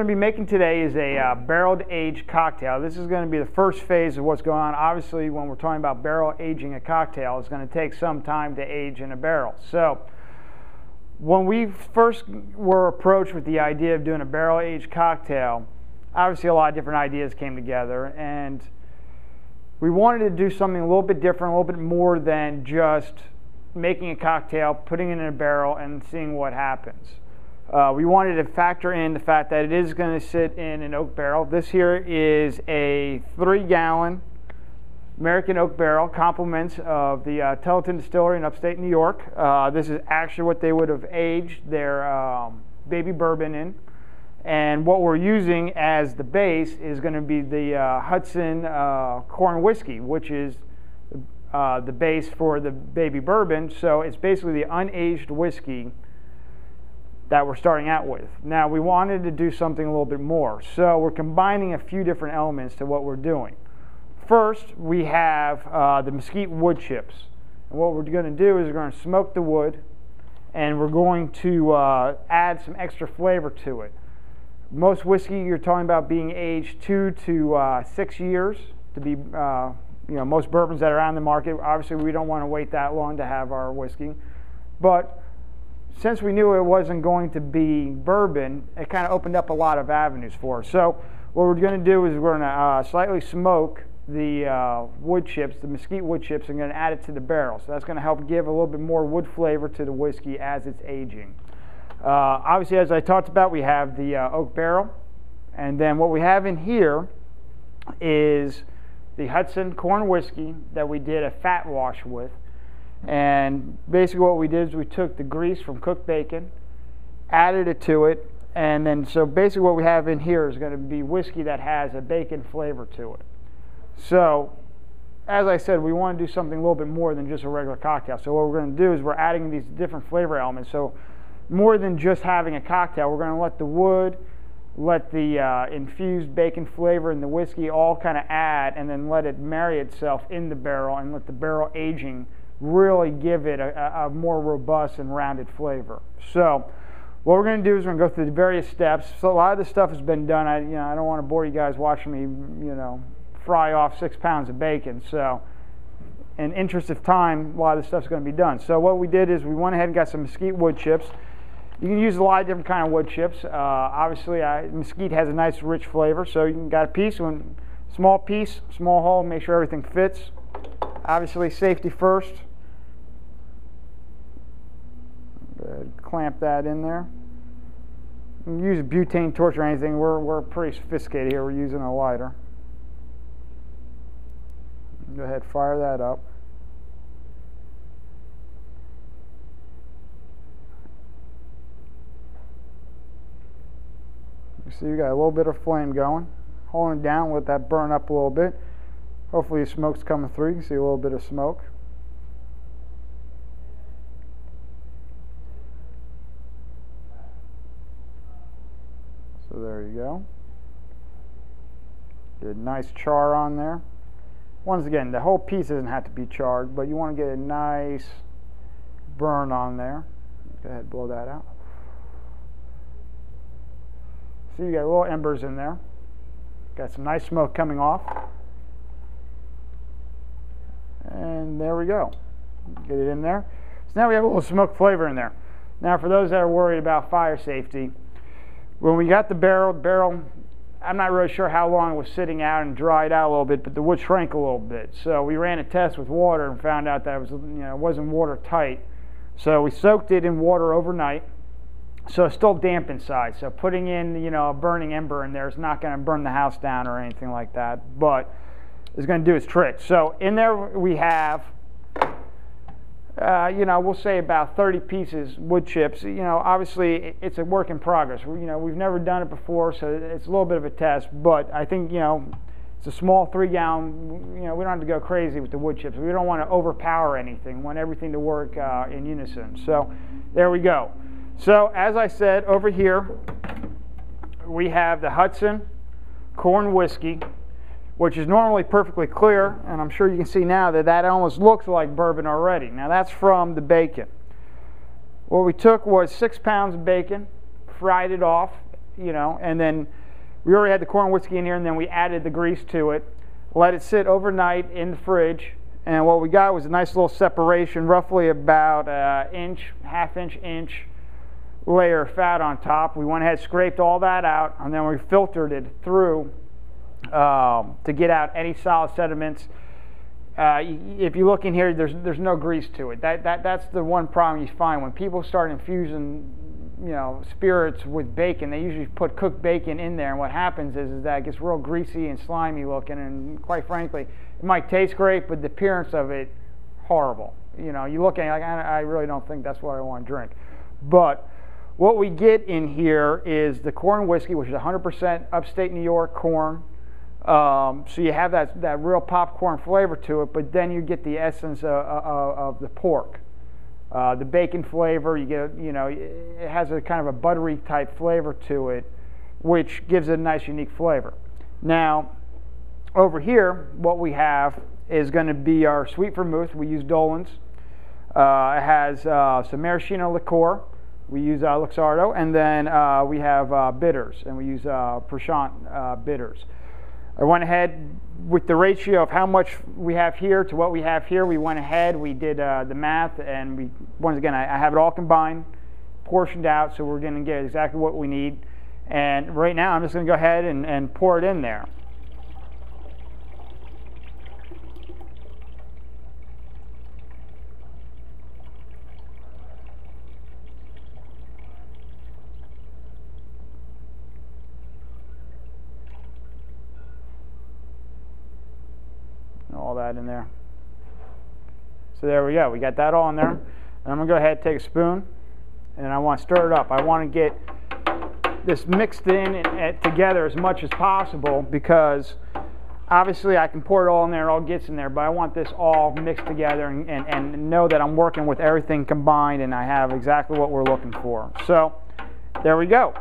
going to be making today is a barreled aged cocktail. This is going to be the first phase of what's going on. Obviously, when we're talking about barrel aging a cocktail, it's going to take some time to age in a barrel. So when we first were approached with the idea of doing a barrel aged cocktail, obviously a lot of different ideas came together, and we wanted to do something a little bit different, a little bit more than just making a cocktail, putting it in a barrel, and seeing what happens. We wanted to factor in the fact that it is going to sit in an oak barrel. This here is a 3-gallon American oak barrel, compliments of the Telleton Distillery in upstate New York. This is actually what they would have aged their baby bourbon in. And what we're using as the base is going to be the Hudson corn whiskey, which is the base for the baby bourbon. So it's basically the unaged whiskey that we're starting out with. Now, we wanted to do something a little bit more, so we're combining a few different elements to what we're doing. First, we have the mesquite wood chips, and what we're going to do is we're going to smoke the wood, and we're going to add some extra flavor to it. Most whiskey, you're talking about being aged 2 to 6 years to be, most bourbons that are on the market. Obviously, we don't want to wait that long to have our whiskey, but since we knew it wasn't going to be bourbon, it kind of opened up a lot of avenues for us. So what we're going to do is we're going to slightly smoke the wood chips, the mesquite wood chips, and going to add it to the barrel. So that's going to help give a little bit more wood flavor to the whiskey as it's aging. Obviously, as I talked about, we have the oak barrel, and then what we have in here is the Hudson corn whiskey that we did a fat wash with. And basically what we did is we took the grease from cooked bacon, added it to it, and then so basically what we have in here is going to be whiskey that has a bacon flavor to it. So as I said, we want to do something a little bit more than just a regular cocktail. So what we're going to do is we're adding these different flavor elements. So more than just having a cocktail, we're going to let the wood, let the infused bacon flavor and the whiskey all kind of add, and then let it marry itself in the barrel, and let the barrel aging really give it a more robust and rounded flavor. So what we're going to do is we're going to go through the various steps. So a lot of this stuff has been done. I don't want to bore you guys watching me, fry off 6 pounds of bacon. So in interest of time, a lot of this stuff's going to be done. So what we did is we went ahead and got some mesquite wood chips. You can use a lot of different kind of wood chips. Obviously, mesquite has a nice rich flavor. So you got a piece, small piece, small hole, make sure everything fits. Obviously, safety first. Clamp that in there. You can use a butane torch or anything. We're pretty sophisticated here. We're using a lighter. Go ahead, fire that up. You see, you got a little bit of flame going. Holding it down, let that burn up a little bit. Hopefully, the smoke's coming through. You can see a little bit of smoke. So there you go. Get a nice char on there. Once again, the whole piece doesn't have to be charred, but you want to get a nice burn on there. Go ahead, blow that out. See, you got little embers in there. Got some nice smoke coming off. And there we go. Get it in there. So now we have a little smoke flavor in there. Now for those that are worried about fire safety, when we got the barrel, I'm not really sure how long it was sitting out and dried out a little bit, but the wood shrank a little bit. So we ran a test with water and found out that it wasn't watertight. So we soaked it in water overnight. So it's still damp inside. So putting in, a burning ember in there is not going to burn the house down or anything like that, but it's going to do its trick. So in there we have, we'll say about 30 pieces wood chips. Obviously it's a work in progress. We've never done it before, so it's a little bit of a test. But I think it's a small 3-gallon. We don't have to go crazy with the wood chips. We don't want to overpower anything. We want everything to work in unison. So there we go. So as I said, over here we have the Hudson corn whiskey, which is normally perfectly clear, and I'm sure you can see now that almost looks like bourbon already. Now that's from the bacon. What we took was 6 pounds of bacon, fried it off, you know, and then we already had the corn whiskey in here, and then we added the grease to it, let it sit overnight in the fridge, and what we got was a nice little separation, roughly about inch, half-inch layer of fat on top. We went ahead, scraped all that out, and then we filtered it through to get out any solid sediments. If you look in here, there's no grease to it. That's the one problem you find when people start infusing, you know, spirits with bacon. They usually put cooked bacon in there, and what happens is that it gets real greasy and slimy looking, and quite frankly, it might taste great, but the appearance of it, horrible. You know, you look at it like, I really don't think that's what I want to drink. But what we get in here is the corn whiskey, which is 100% upstate New York corn. So you have that real popcorn flavor to it, but then you get the essence of the pork, the bacon flavor. You get, you know, it has a kind of a buttery type flavor to it, which gives it a nice unique flavor. Now, over here, what we have is going to be our sweet vermouth. We use Dolan's. It has some maraschino liqueur. We use Luxardo, and then we have bitters, and we use Prashant bitters. I went ahead with the ratio of how much we have here to what we have here. We went ahead, we did the math, and once again, I have it all combined, portioned out, so we're going to get exactly what we need. And right now, I'm just going to go ahead and pour it in there. All that in there. So there we go. We got that all in there. And I'm going to go ahead and take a spoon, and I want to stir it up. I want to get this mixed in and together as much as possible, because obviously I can pour it all in there, it all gets in there, but I want this all mixed together and know that I'm working with everything combined and I have exactly what we're looking for. So there we go.